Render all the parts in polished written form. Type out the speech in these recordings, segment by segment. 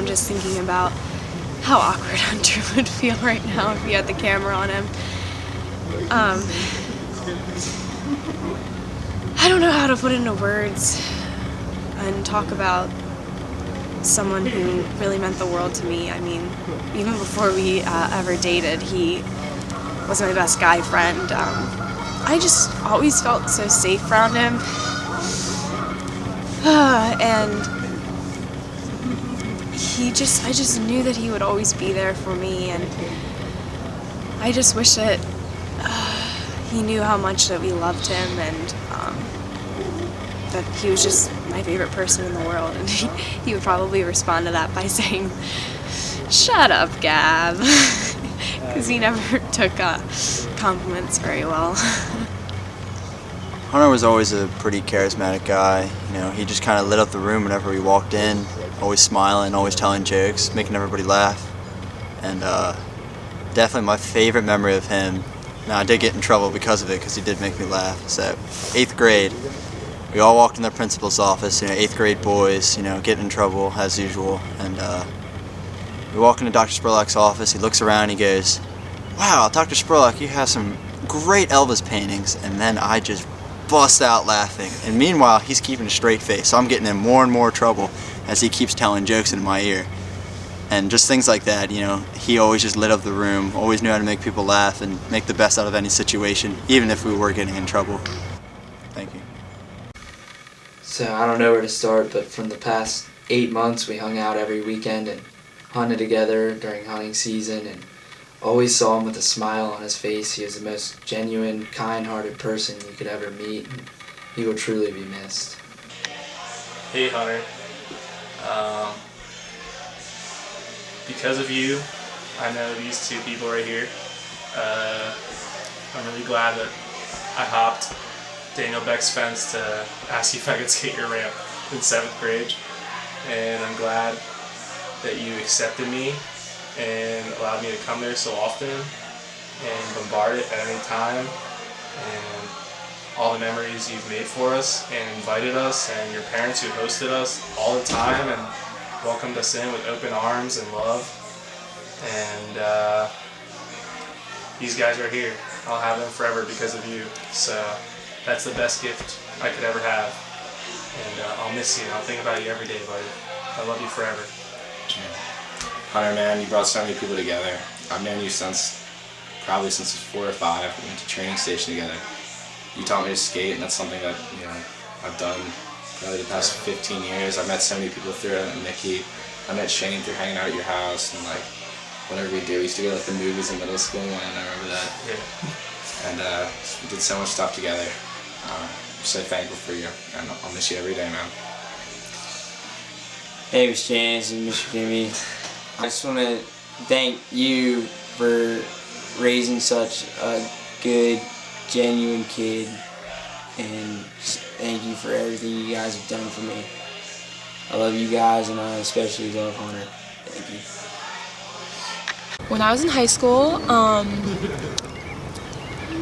just thinking about how awkward Hunter would feel right now if he had the camera on him. I don't know how to put into words and talk about someone who really meant the world to me. I mean, even before we ever dated, he was my best guy friend. I just always felt so safe around him. And I just knew that he would always be there for me, and I just wish that he knew how much that we loved him, and that he was just my favorite person in the world. And he would probably respond to that by saying, "Shut up, Gab," because he never took compliments very well. Hunter was always a pretty charismatic guy. You know, he just kind of lit up the room whenever we walked in, always smiling, always telling jokes, making everybody laugh. And definitely my favorite memory of him, now I did get in trouble because of it, because he did make me laugh, so 8th grade, we all walked in the principal's office, 8th grade boys, getting in trouble as usual. And we walk into Dr. Spurlock's office, he looks around, he goes, "Wow, Dr. Spurlock, you have some great Elvis paintings." And then I just bust out laughing, and meanwhile he's keeping a straight face, so I'm getting in more and more trouble as he keeps telling jokes in my ear. And just things like that, he always just lit up the room, always knew how to make people laugh and make the best out of any situation, even if we were getting in trouble. Thank you. So I don't know where to start, but from the past 8 months we hung out every weekend and hunted together during hunting season, and always saw him with a smile on his face. He was the most genuine, kind-hearted person you could ever meet, and he will truly be missed. Hey Hunter, because of you, I know these two people right here. I'm really glad that I hopped Daniel Beck's fence to ask you if I could skate your ramp in 7th grade, and I'm glad that you accepted me and allowed me to come there so often and bombard it at any time, and all the memories you've made for us and invited us, and your parents who hosted us all the time and welcomed us in with open arms and love. And these guys are here. I'll have them forever because of you. So that's the best gift I could ever have. And I'll miss you. I'll think about you every day, buddy. I love you forever. Hunter, man, you brought so many people together. I've known you probably since I was 4 or 5. We went to training station together. You taught me to skate, and that's something that I've done probably the past 15 years. I've met so many people through it. I met Mickey. I met Shane through hanging out at your house, and whatever we do, we used to go to the movies in middle school, and I remember that. Yeah. And we did so much stuff together. I'm so thankful for you, and I'll miss you every day, man. Hey, Miss James and Mr. Jimmy. I just want to thank you for raising such a good, genuine kid, and thank you for everything you guys have done for me. I love you guys, and I especially love Hunter. Thank you. When I was in high school,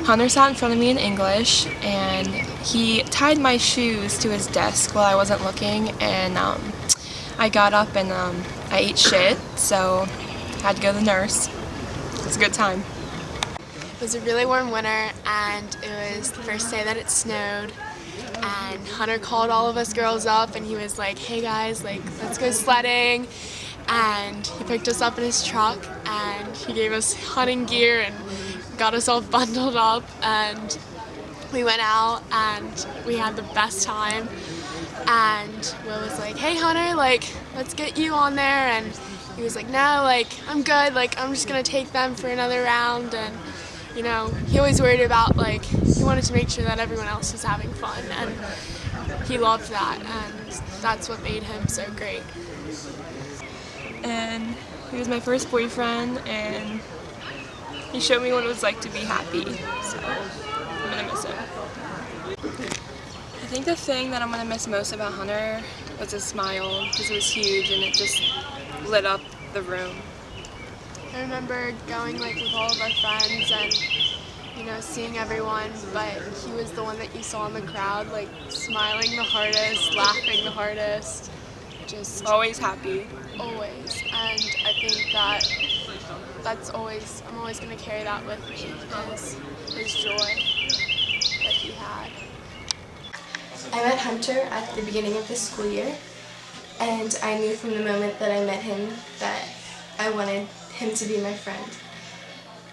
Hunter sat in front of me in English, and he tied my shoes to his desk while I wasn't looking, and I got up and I ate shit, so I had to go to the nurse. It was a good time. It was a really warm winter, and it was the first day that it snowed, and Hunter called all of us girls up, and he was like, "Hey guys, let's go sledding." And he picked us up in his truck, and he gave us hunting gear and got us all bundled up, and we went out and we had the best time. And Will was like, "Hey Hunter, let's get you on there," and he was like, "No, I'm good, I'm just gonna take them for another round." And he always worried about, he wanted to make sure that everyone else was having fun, and he loved that, and that's what made him so great. And he was my first boyfriend, and he showed me what it was like to be happy, so I'm gonna miss him. I think the thing that I'm gonna miss most about Hunter was his smile, because it was huge and it just lit up the room. I remember going with all of our friends and seeing everyone, but he was the one that you saw in the crowd, smiling the hardest, laughing the hardest, just always happy. Always. that's always, I'm always going to carry that with me, is his joy that he had. I met Hunter at the beginning of this school year, and I knew from the moment that I met him that I wanted him to be my friend.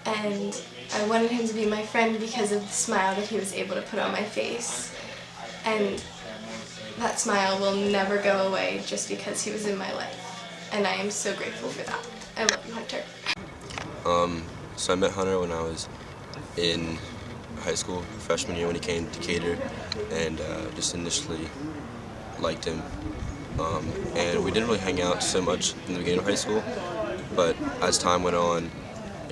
And I wanted him to be my friend because of the smile that he was able to put on my face. And that smile will never go away just because he was in my life. And I am so grateful for that. I love you, Hunter. So I met Hunter when I was in high school, freshman year when he came to Decatur, and just initially liked him. And we didn't really hang out so much in the beginning of high school, but as time went on,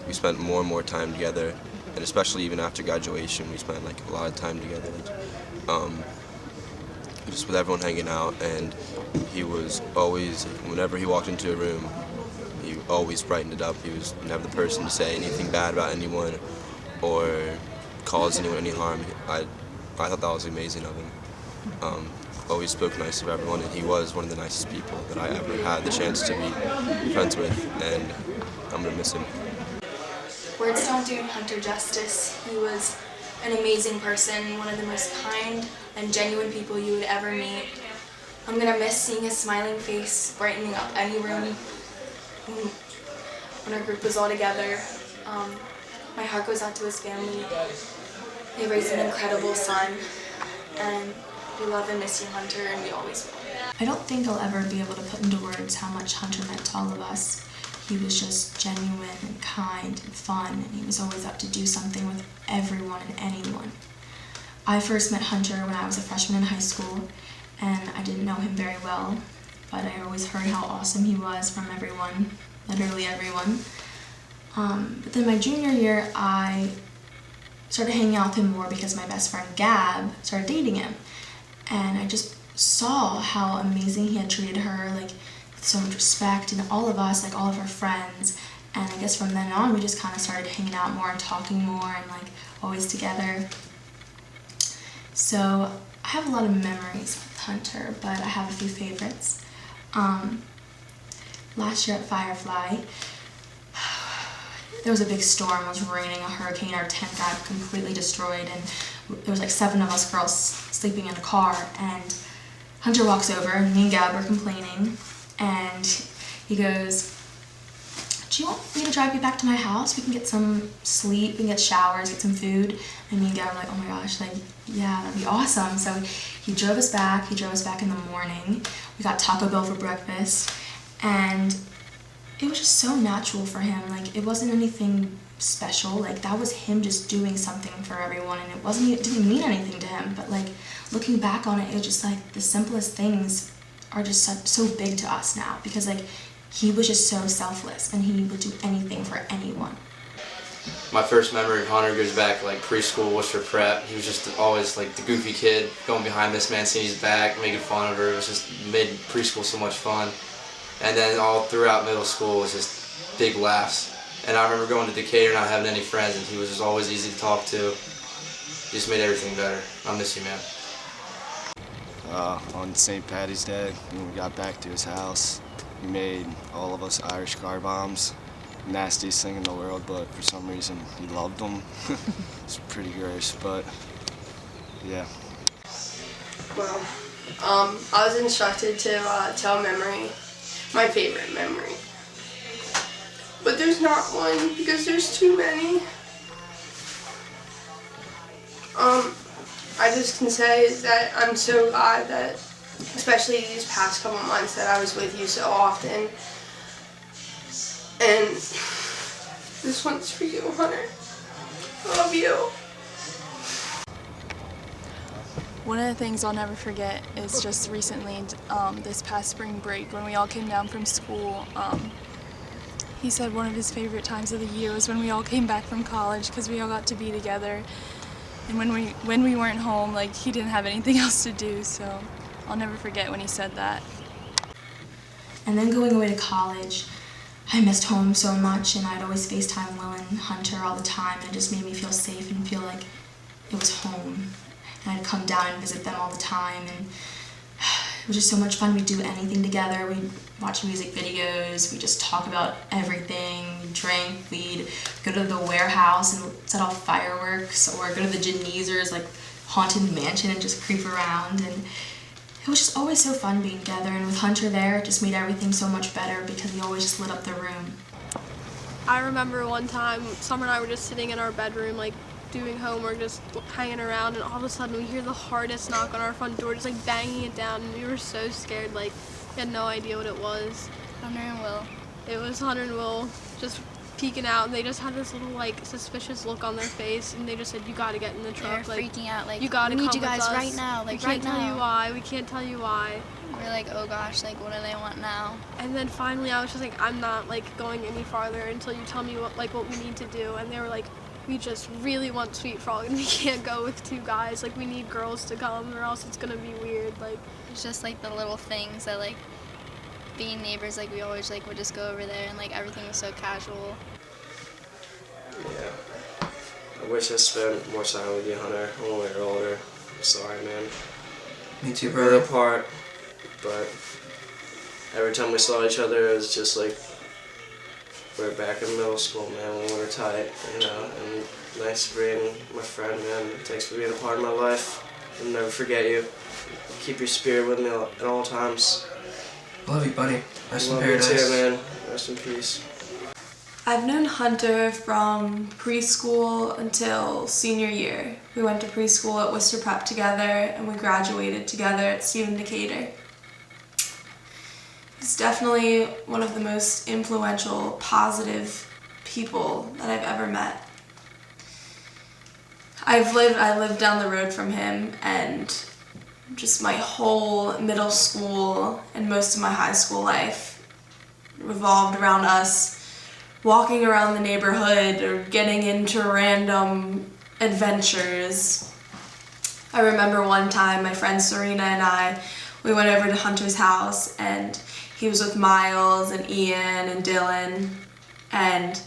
we spent more and more time together, and especially even after graduation, we spent like a lot of time together. Just with everyone hanging out, and he was always, whenever he walked into a room, he always brightened it up. He was never the person to say anything bad about anyone or cause anyone any harm. I thought that was amazing of him. Always spoke nice of everyone, and he was one of the nicest people that I ever had the chance to be friends with, and I'm gonna miss him. Words don't do Hunter justice. He was an amazing person, one of the most kind and genuine people you would ever meet. I'm gonna miss seeing his smiling face brightening up any room when our group was all together. My heart goes out to his family. They raised an incredible son, and we love and miss you, Hunter, and we always will. I don't think I'll ever be able to put into words how much Hunter meant to all of us. He was just genuine and kind and fun, and he was always up to do something with everyone and anyone. I first met Hunter when I was a freshman in high school, and I didn't know him very well, but I always heard how awesome he was from everyone, literally everyone. But then my junior year, I started hanging out with him more because my best friend Gab started dating him, and I just saw how amazing he had treated her, like with so much respect, and all of us, like all of our friends. And I guess from then on, we just kind of started hanging out more and talking more, and like always together. So I have a lot of memories with Hunter, but I have a few favorites. Last year at Firefly, there was a big storm, it was raining, a hurricane, our tent got completely destroyed, and there was like 7 of us girls sleeping in a car, and Hunter walks over, and me and Gab were complaining, and he goes, "Do you want me to drive you back to my house? We can get some sleep, we can get showers, get some food." And me and Gab were like, "Oh my gosh, like, yeah, that'd be awesome." So he drove us back in the morning. We got Taco Bell for breakfast, and it was just so natural for him. Like, it wasn't anything special. Like, that was him just doing something for everyone, and it didn't mean anything to him. But like, looking back on it, it was just like the simplest things are just so big to us now, because like he was just so selfless, and he would do anything for anyone. My first memory of Hunter goes back like preschool, Worcester Prep. He was just always like the goofy kid going behind Miss Mancini's back, making fun of her. It was just made preschool so much fun. And then all throughout middle school was just big laughs. And I remember going to Decatur not having any friends, and he was just always easy to talk to. He just made everything better. I miss you, man. On St. Paddy's Day, when we got back to his house, he made all of us Irish car bombs. Nastiest thing in the world, but for some reason he loved them. It's pretty gross, but yeah. Well, I was instructed to tell a memory, my favorite memory. But there's not one, because there's too many. I just can say is that I'm so glad that, especially these past couple months, that I was with you so often. And this one's for you, Hunter. I love you. One of the things I'll never forget is just recently, this past spring break, when we all came down from school. He said one of his favorite times of the year was when we all came back from college, because we all got to be together. And when we weren't home, like, he didn't have anything else to do, so I'll never forget when he said that. And then going away to college, I missed home so much, and I'd always FaceTime Will and Hunter all the time, and it just made me feel safe and feel like it was home. And I'd come down and visit them all the time, and it was just so much fun. We'd do anything together. We'd watch music videos. We'd just talk about everything. We'd drink. We'd go to the warehouse and set off fireworks, or go to the Geneser's like haunted mansion and just creep around. And it was just always so fun being together. And with Hunter there, it just made everything so much better because he always just lit up the room. I remember one time, Summer and I were just sitting in our bedroom, like doing homework, just hanging around, and all of a sudden we hear the hardest knock on our front door, just like banging it down, and we were so scared, like we had no idea what it was. Hunter and Will. It was Hunter and Will just peeking out, and they just had this little like suspicious look on their face, and they just said, "You gotta get in the truck." They're freaking out, like, you gotta "We need come you guys with us. right now, like, we can't right tell you now." why. We can't tell you why. We're like, oh gosh, like what do they want now? And then finally I was just like, I'm not like going any farther until you tell me what we need to do. And they were like, we just really want Sweet Frog and we can't go with 2 guys. Like we need girls to come or else it's gonna be weird. Like It's just like the little things that like being neighbors, like we always like would just go over there and like everything was so casual. Yeah. I wish I spent more time with you, Hunter, when we were older. I'm sorry, man. Me too, We brother. grew apart, but every time we saw each other, it was just like we were back in middle school, man, when we were tight, you know, and nice being my friend, man. Thanks for being a part of my life. I'll never forget you. Keep your spirit with me at all times. Love you, buddy. Rest in Love paradise. you too, man. Rest in peace. I've known Hunter from preschool until senior year. We went to preschool at Worcester Prep together and we graduated together at Stephen Decatur. He's definitely one of the most influential, positive people that I've ever met. I lived down the road from him, and just my whole middle school and most of my high school life revolved around us walking around the neighborhood or getting into random adventures. I remember one time my friend Serena and we went over to Hunter's house, and he was with Miles and Ian and Dylan, and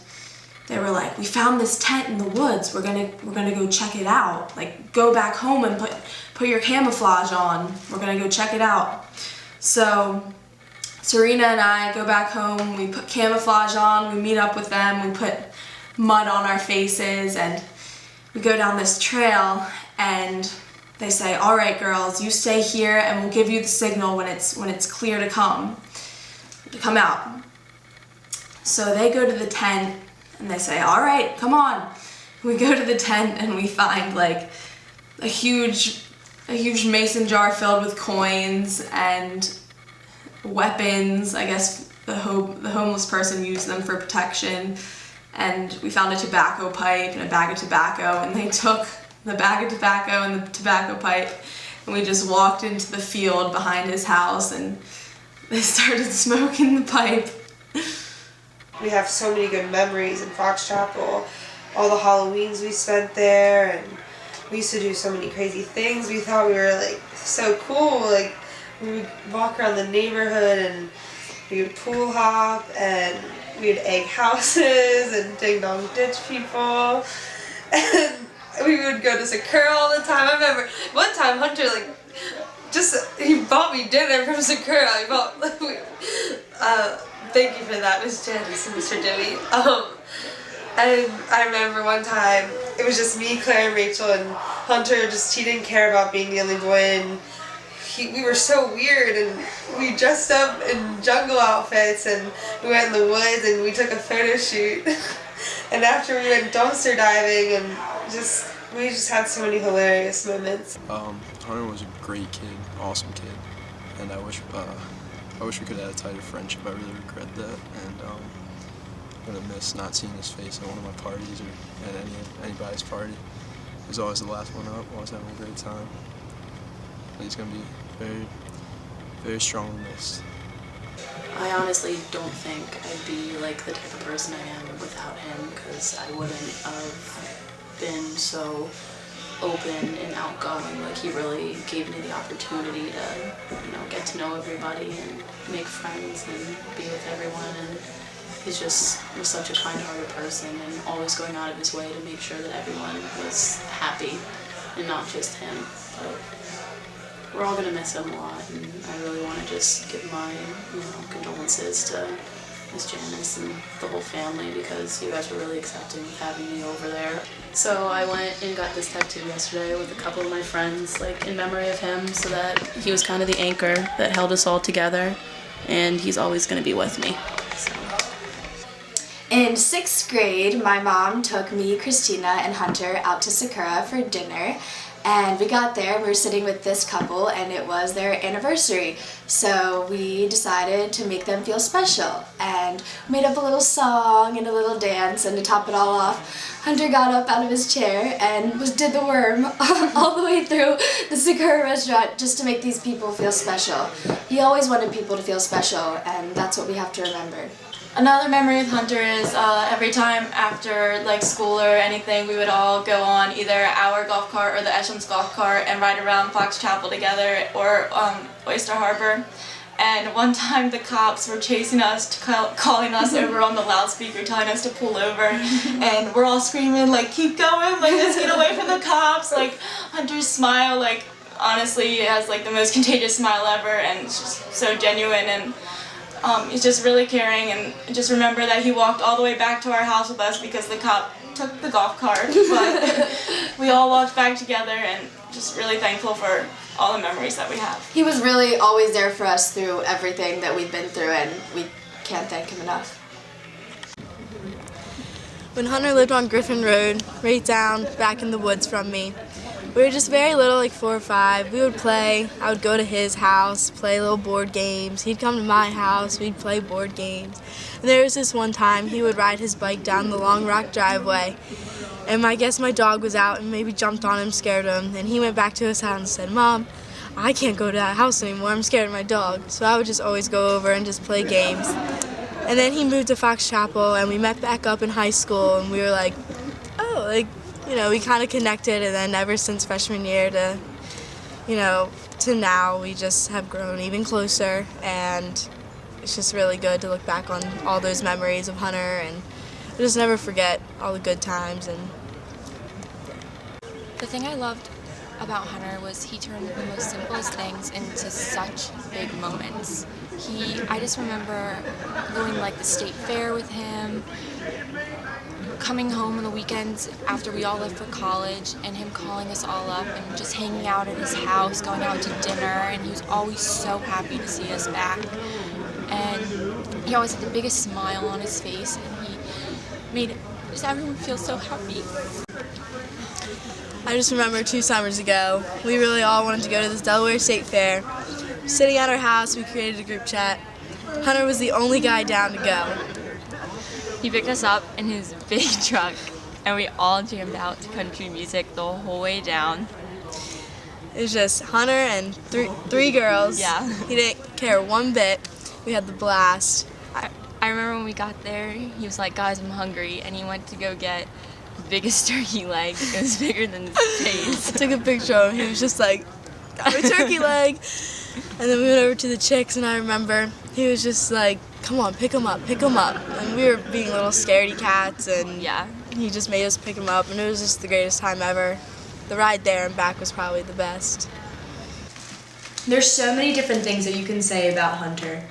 they were like, "We found this tent in the woods. We're gonna go check it out. Like, go back home and put your camouflage on. We're gonna go check it out." So Serena and I go back home, we put camouflage on, we meet up with them, we put mud on our faces, and we go down this trail, and they say, "All right, girls, you stay here and we'll give you the signal when it's clear to come out." So they go to the tent and they say, "All right, come on." We go to the tent and we find like a huge mason jar filled with coins and weapons. I guess the homeless person used them for protection. And we found a tobacco pipe and a bag of tobacco, and they took the bag of tobacco and the tobacco pipe, and we just walked into the field behind his house and they started smoking the pipe. We have so many good memories in Fox Chapel. All the Halloweens we spent there, and we used to do so many crazy things. We thought we were like so cool. Like we would walk around the neighborhood and we would pool hop and we would egg houses and ding dong ditch people. And we would go to Sakura all the time. I remember one time Hunter he bought me dinner from Sakura. He bought thank you for that, Miss Janice and Mr. Jimmy. And I remember one time, it was just me, Claire, and Rachel, and Hunter, he didn't care about being the only boy, and we were so weird, and we dressed up in jungle outfits, and we went in the woods, and we took a photo shoot. And after we went dumpster diving, and we just had so many hilarious moments. Hunter was a great kid, awesome kid, and I wish we could have had a tighter friendship. I really regret that, and I'm gonna miss not seeing his face at one of my parties or at anybody's party. He was always the last one up, always having a great time. He's gonna be very, very strongly missed. I honestly don't think I'd be like the type of person I am without him, because I wouldn't have been so open and outgoing. Like, he really gave me the opportunity to, get to know everybody and make friends and be with everyone. And he's just was such a kind-hearted person and always going out of his way to make sure that everyone was happy and not just him. But we're all gonna miss him a lot, and I really want to just give my condolences to Miss Janice and the whole family, because you guys were really accepting of having me over there. So I went and got this tattoo yesterday with a couple of my friends, like in memory of him, so that he was kind of the anchor that held us all together, and he's always going to be with me. So. In 6th grade, my mom took me, Christina, and Hunter out to Sakura for dinner. And we got there, we were sitting with this couple, and it was their anniversary. So we decided to make them feel special, and made up a little song and a little dance, and to top it all off, Hunter got up out of his chair and did the worm all the way through the Sakura restaurant just to make these people feel special. He always wanted people to feel special, and that's what we have to remember. Another memory with Hunter is every time after like school or anything, we would all go on either our golf cart or the Esham's golf cart and ride around Fox Chapel together or Oyster Harbor. And one time the cops were chasing us, calling us over on the loudspeaker, telling us to pull over, and we're all screaming like, "Keep going! Like, let's get away from the cops!" Like, Hunter's smile, like, honestly, he has like the most contagious smile ever, and it's just so genuine, and he's just really caring. And just remember that he walked all the way back to our house with us because the cop took the golf cart, but we all walked back together, and just really thankful for all the memories that we have. He was really always there for us through everything that we've been through, and we can't thank him enough. When Hunter lived on Griffin Road, right down back in the woods from me, we were just very little, like 4 or 5. We would play. I would go to his house, play little board games. He'd come to my house, we'd play board games. And there was this one time he would ride his bike down the long rock driveway, and I guess my dog was out and maybe jumped on him, scared him, and he went back to his house and said, "Mom, I can't go to that house anymore, I'm scared of my dog." So I would just always go over and just play games. And then he moved to Fox Chapel, and we met back up in high school, and we were like, oh, like, you know, we kind of connected, and then ever since freshman year to, you know, to now, we just have grown even closer, and it's just really good to look back on all those memories of Hunter, and just never forget all the good times. And the thing I loved about Hunter was he turned the most simplest things into such big moments. I just remember going to like the state fair with him, coming home on the weekends after we all left for college, and him calling us all up and just hanging out at his house, going out to dinner, and he was always so happy to see us back. And he always had the biggest smile on his face, and he made just everyone feel so happy. I just remember 2 summers ago, we really all wanted to go to this Delaware State Fair. Sitting at our house, we created a group chat. Hunter was the only guy down to go. He picked us up in his big truck, and we all jammed out to country music the whole way down. It was just Hunter and three girls. Yeah. He didn't care one bit. We had the blast. I remember when we got there, he was like, "Guys, I'm hungry," and he went to go get the biggest turkey leg. It was bigger than his face. I took a picture of him. He was just like, "Got my turkey leg." And then we went over to the chicks, and I remember he was just like, "Come on, pick him up, pick him up." And we were being little scaredy cats, and yeah, he just made us pick him up, and it was just the greatest time ever. The ride there and back was probably the best. There's so many different things that you can say about Hunter.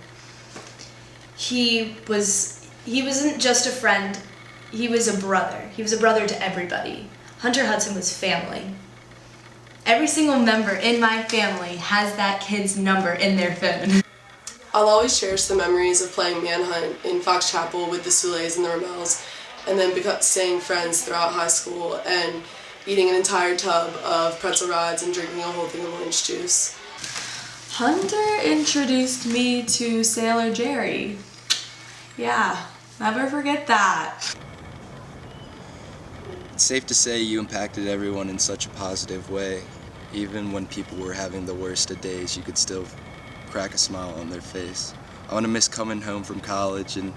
He wasn't just a friend, he was a brother. He was a brother to everybody. Hunter Hudson was family. Every single member in my family has that kid's number in their phone. I'll always cherish the memories of playing Manhunt in Fox Chapel with the Soulets and the Ramels, and then staying friends throughout high school and eating an entire tub of pretzel rods and drinking a whole thing of orange juice. Hunter introduced me to Sailor Jerry. Yeah, never forget that. It's safe to say you impacted everyone in such a positive way. Even when people were having the worst of days, you could still crack a smile on their face. I want to miss coming home from college and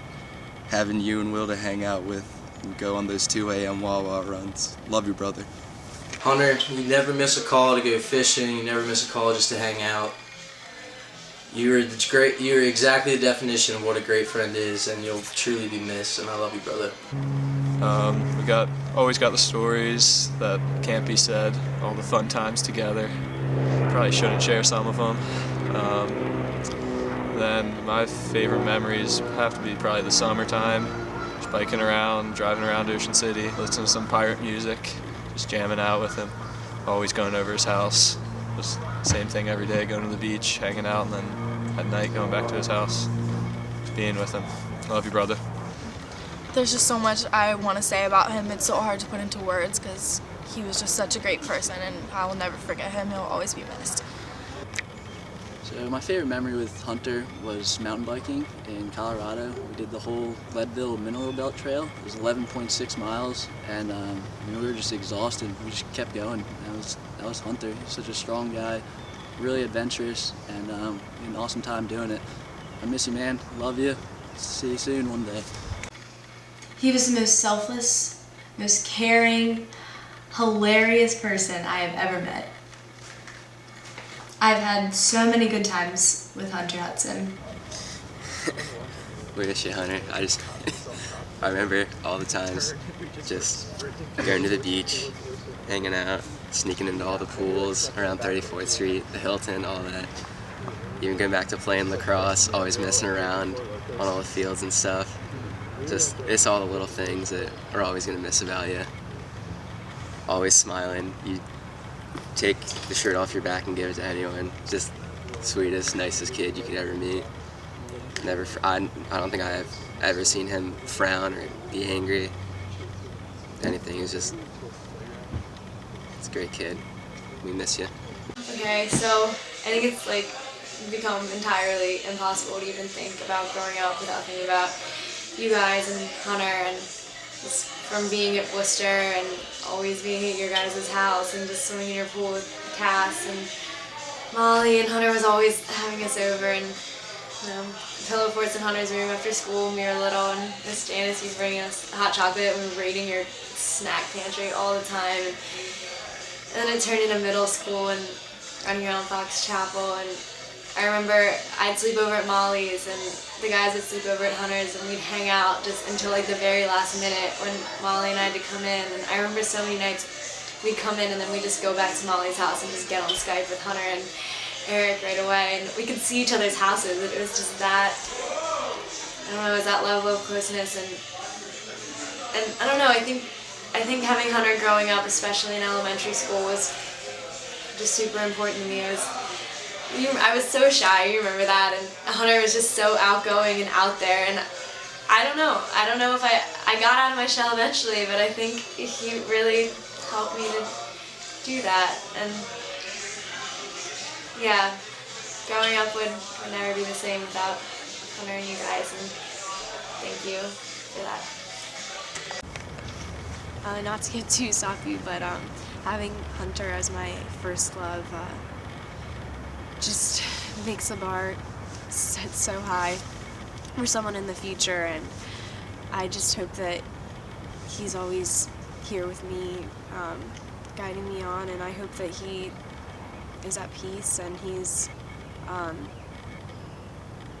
having you and Will to hang out with and go on those 2 a.m. Wawa runs. Love you, brother. Hunter, you never miss a call to go fishing. You never miss a call just to hang out. You're exactly the definition of what a great friend is, and you'll truly be missed, and I love you, brother. We always got the stories that can't be said, all the fun times together. probably shouldn't share some of them. Then my favorite memories have to be probably the summertime, just biking around, driving around Ocean City, listening to some pirate music, just jamming out with him, always going over his house. Just same thing every day, going to the beach, hanging out, and then at night going back to his house, just being with him. Love you, brother. There's just so much I want to say about him. It's so hard to put into words because he was just such a great person, and I will never forget him. He'll always be missed. So my favorite memory with Hunter was mountain biking in Colorado. We did the whole Leadville Mineral Belt Trail. It was 11.6 miles, and we were just exhausted. We just kept going. That was Hunter. He's such a strong guy, really adventurous, and an awesome time doing it. I miss you, man. Love you. See you soon one day. He was the most selfless, most caring, hilarious person I have ever met. I've had so many good times with Hunter Hudson. We miss you, Hunter. I remember all the times just going to the beach, hanging out, sneaking into all the pools around 34th Street, the Hilton, all that. Even going back to playing lacrosse, always messing around on all the fields and stuff. Just, it's all the little things that we're always going to miss about you. Always smiling. You take the shirt off your back and give it to anyone. Just sweetest, nicest kid you could ever meet. I don't think I have ever seen him frown or be angry. Anything. He was just, it's a great kid. We miss you. Okay, so I think it's like become entirely impossible to even think about growing up without thinking about you guys and Hunter, and just from being at Worcester and always being at your guys' house and just swimming in your pool with Cass and Molly, and Hunter was always having us over, and pillow forts in Hunter's room after school when we were little, and Miss Janice used to bring us hot chocolate and we were raiding your snack pantry all the time. And then it turned into middle school and running around Fox Chapel, and I remember I'd sleep over at Molly's and the guys would sleep over at Hunter's, and we'd hang out just until like the very last minute when Molly and I had to come in. And I remember so many nights we'd come in and then we'd just go back to Molly's house and just get on Skype with Hunter and Eric right away, and we could see each other's houses. It was just that, I don't know, it was that level of closeness, and I don't know, I think having Hunter growing up, especially in elementary school, was just super important to me. I was so shy, you remember that, and Hunter was just so outgoing and out there, and I don't know if I got out of my shell eventually, but I think he really helped me to do that. And yeah, growing up would never be the same without Hunter and you guys, and thank you for that. Not to get too soppy, but having Hunter as my first love just makes the bar set so high for someone in the future, and I just hope that he's always here with me, guiding me on, and I hope that he is at peace and he's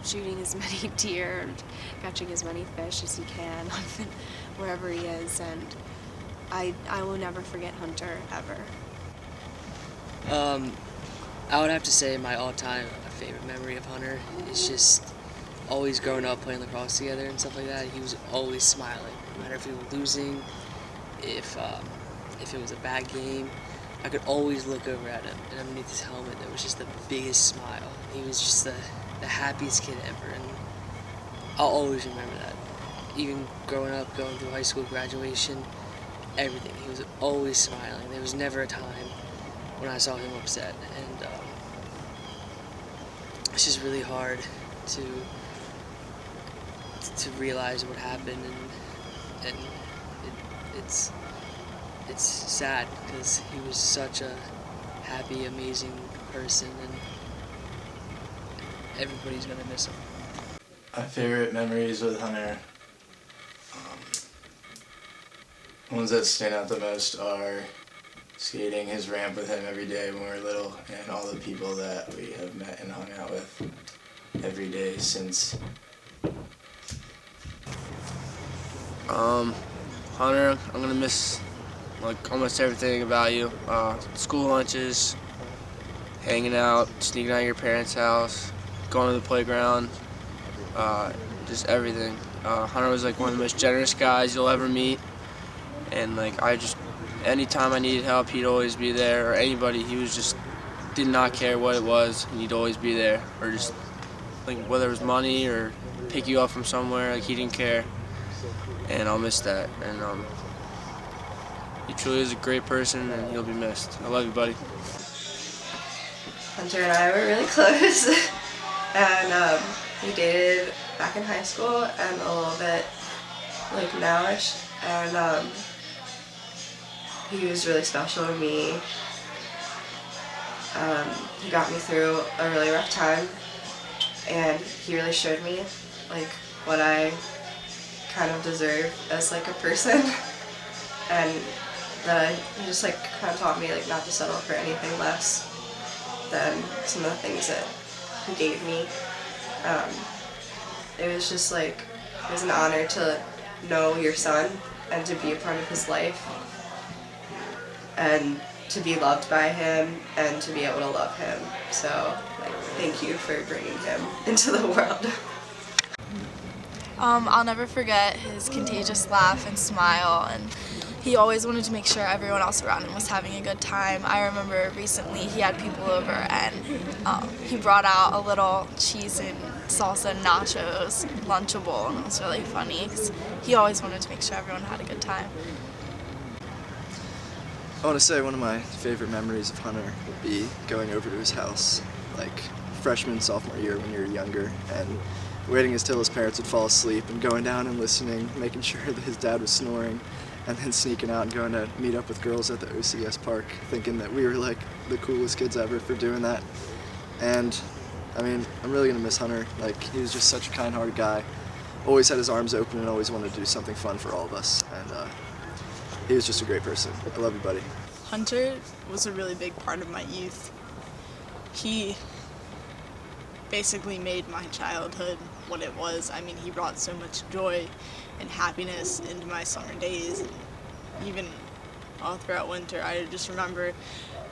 shooting as many deer and catching as many fish as he can wherever he is, and I will never forget Hunter, ever. I would have to say my all-time favorite memory of Hunter is just always growing up playing lacrosse together and stuff like that. He was always smiling, no matter if we were losing, if it was a bad game. I could always look over at him, and underneath his helmet there was just the biggest smile. He was just the happiest kid ever, and I'll always remember that. Even growing up, going through high school, graduation, everything. He was always smiling. There was never a time when I saw him upset, and it's just really hard to realize what happened, and it's sad because he was such a happy, amazing person, and everybody's gonna miss him. My favorite memories with Hunter, ones that stand out the most are skating his ramp with him every day when we were little, and all the people that we have met and hung out with every day since. Hunter, I'm gonna miss like almost everything about you. School lunches, hanging out, sneaking out of your parents' house, going to the playground, just everything. Hunter was like one of the most generous guys you'll ever meet, and like anytime I needed help, he'd always be there, or anybody. He was just did not care what it was, and he'd always be there, or just like whether it was money or pick you up from somewhere, like he didn't care, and I'll miss that. And he truly is a great person, and he'll be missed. I love you, buddy. Hunter and I were really close, and we dated back in high school and a little bit like nowish, and he was really special to me. He got me through a really rough time, and he really showed me like what I kind of deserve as like a person, and that he just like kind of taught me like not to settle for anything less than some of the things that he gave me. It was just like, it was an honor to know your son and to be a part of his life and to be loved by him and to be able to love him. So like, thank you for bringing him into the world. I'll never forget his contagious laugh and smile, and he always wanted to make sure everyone else around him was having a good time. I remember recently he had people over, and he brought out a little cheese and salsa nachos Lunchable, and it was really funny because he always wanted to make sure everyone had a good time. I want to say one of my favorite memories of Hunter would be going over to his house, like freshman, sophomore year when you were younger, and waiting until his parents would fall asleep and going down and listening, making sure that his dad was snoring, and then sneaking out and going to meet up with girls at the OCS park, thinking that we were like the coolest kids ever for doing that. And I mean, I'm really gonna miss Hunter. Like, he was just such a kind-hearted guy, always had his arms open and always wanted to do something fun for all of us. And he was just a great person. I love you, buddy. Hunter was a really big part of my youth. He basically made my childhood what it was. I mean, he brought so much joy and happiness into my summer days. And even all throughout winter, I just remember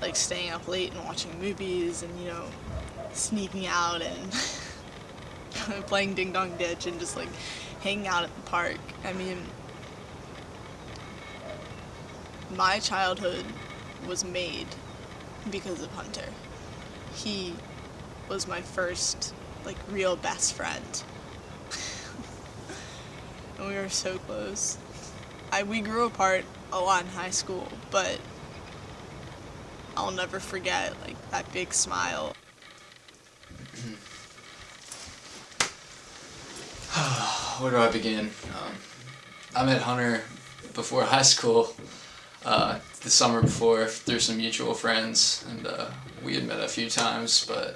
like staying up late and watching movies and, you know, sneaking out and playing Ding Dong Ditch and just like hanging out at the park. I mean, my childhood was made because of Hunter. He was my first like real best friend. And we were so close. We grew apart a lot in high school, but I'll never forget like that big smile. Where do I begin? I met Hunter before high school, the summer before, through some mutual friends, and we had met a few times, but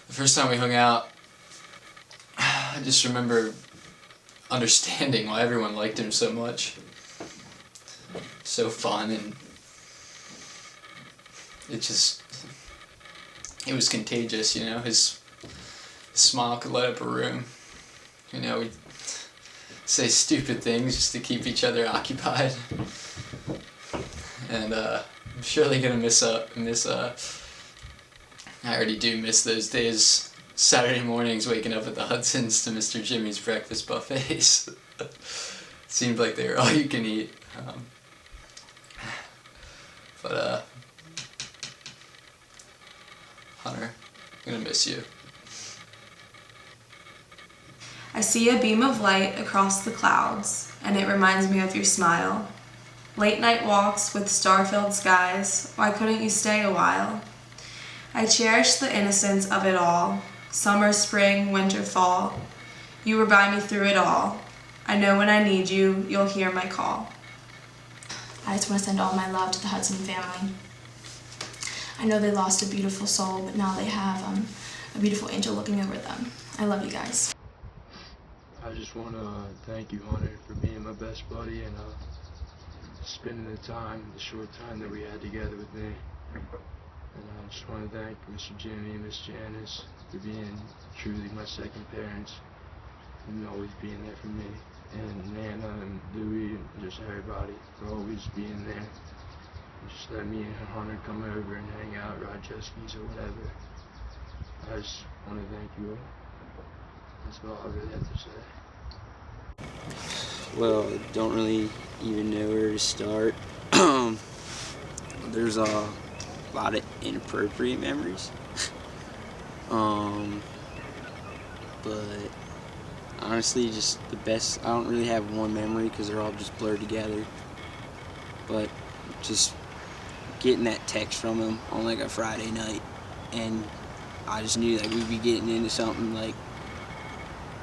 the first time we hung out, I just remember understanding why everyone liked him so much. So fun, and it was contagious, you know. His smile could light up a room. You know, we'd say stupid things just to keep each other occupied. And I'm surely gonna miss I already do miss those days, Saturday mornings waking up at the Hudsons to Mr. Jimmy's breakfast buffets. Seemed like they were all you can eat. But Hunter, I'm gonna miss you. I see a beam of light across the clouds, and it reminds me of your smile. Late night walks with star-filled skies, why couldn't you stay a while? I cherish the innocence of it all, summer, spring, winter, fall. You were by me through it all. I know when I need you, you'll hear my call. I just want to send all my love to the Hudson family. I know they lost a beautiful soul, but now they have a beautiful angel looking over them. I love you guys. I just want to thank you, Hunter, for being my best buddy and spending the short time that we had together with me. And I just want to thank Mr. Jimmy and Miss Janice for being truly my second parents and always being there for me. And Nana and Louie and just everybody for always being there. just let me and Hunter come over and hang out, ride jet skis or whatever. I just want to thank you all. That's all I really have to say. Well, I don't really even know where to start. There's a lot of inappropriate memories. But honestly, just the best, I don't really have one memory because they're all just blurred together. But just getting that text from him on like a Friday night, and I just knew that we'd be getting into something like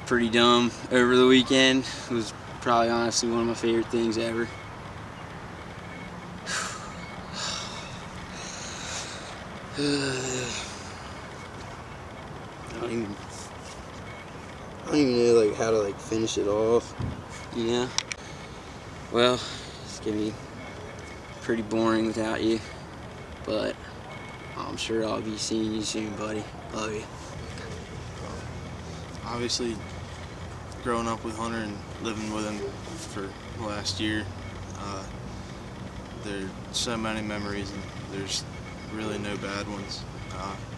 pretty dumb over the weekend. It was probably honestly one of my favorite things ever. I don't even know like how to like finish it off, you know? Well, it's gonna be pretty boring without you, but I'm sure I'll be seeing you soon, buddy. Love you. Obviously, growing up with Hunter and living with him for the last year, there are so many memories, and there's really no bad ones.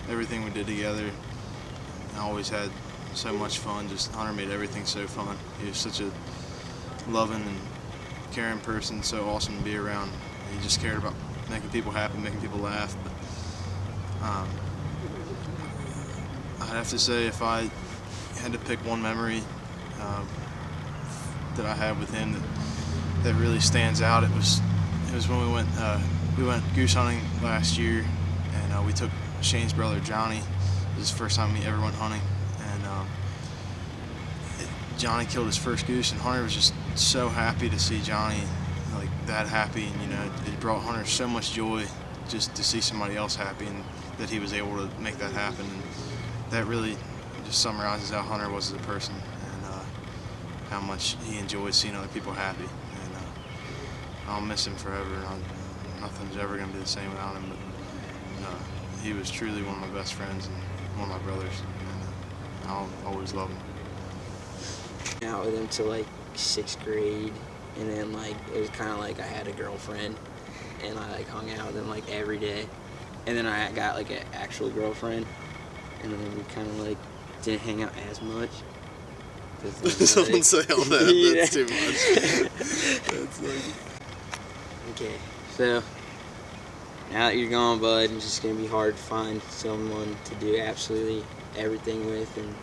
Everything we did together, I always had so much fun. Just Hunter made everything so fun. He was such a loving and caring person, so awesome to be around. He just cared about making people happy, making people laugh. But I'd have to say, if I had to pick one memory that I had with him that really stands out, it was when we went goose hunting last year, and we took Shane's brother Johnny. It was his first time he ever went hunting, and Johnny killed his first goose, and Hunter was just so happy to see Johnny like that happy, and you know, it brought Hunter so much joy just to see somebody else happy, and that he was able to make that happen. And that really just summarizes how Hunter was as a person, and how much he enjoyed seeing other people happy. And I'll miss him forever. Nothing's ever going to be the same without him. But he was truly one of my best friends and one of my brothers, and I'll always love him. Out with him till like 6th grade, and then like it was kind of like I had a girlfriend, and I like hung out with him like every day, and then I got like an actual girlfriend, and then we kind of like didn't hang out as much. Don't say all that. Yeah. That's too much. That's like... Okay, so now that you're gone, bud, it's just gonna be hard to find someone to do absolutely everything with, and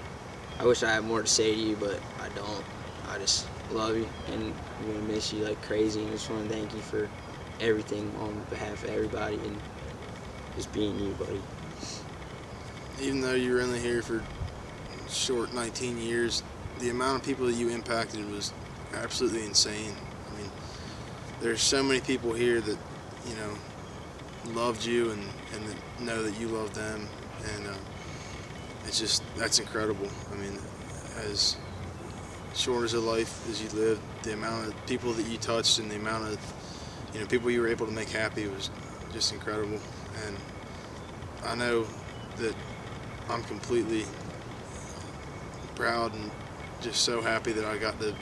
I wish I had more to say to you, but I don't. I just love you, and I'm gonna miss you like crazy, and I just want to thank you for everything on behalf of everybody, and just being you, buddy. Even though you were only here for a short 19 years, the amount of people that you impacted was absolutely insane. I mean, there's so many people here that, you know, loved you and that know that you love them, and it's just, that's incredible. I mean, as short as a life as you lived, the amount of people that you touched and the amount of, you know, people you were able to make happy was just incredible. And I know that I'm completely proud and just so happy that I got to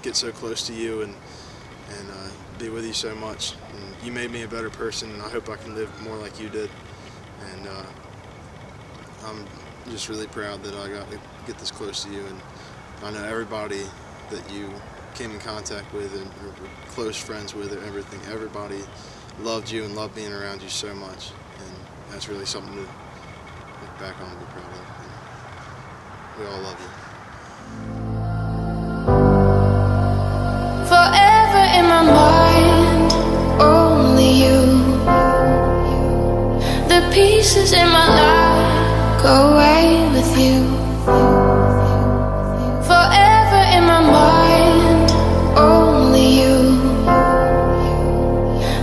get so close to you and be with you so much. And you made me a better person, and I hope I can live more like you did. And I'm just really proud that I got to get this close to you. And I know everybody that you came in contact with and were close friends with and everything, everybody loved you and loved being around you so much. And that's really something to look back on and be proud of. And we all love you. Forever in my mind, only you. The pieces in my life go away with you. Forever in my mind, only you.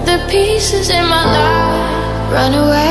The pieces in my life run away.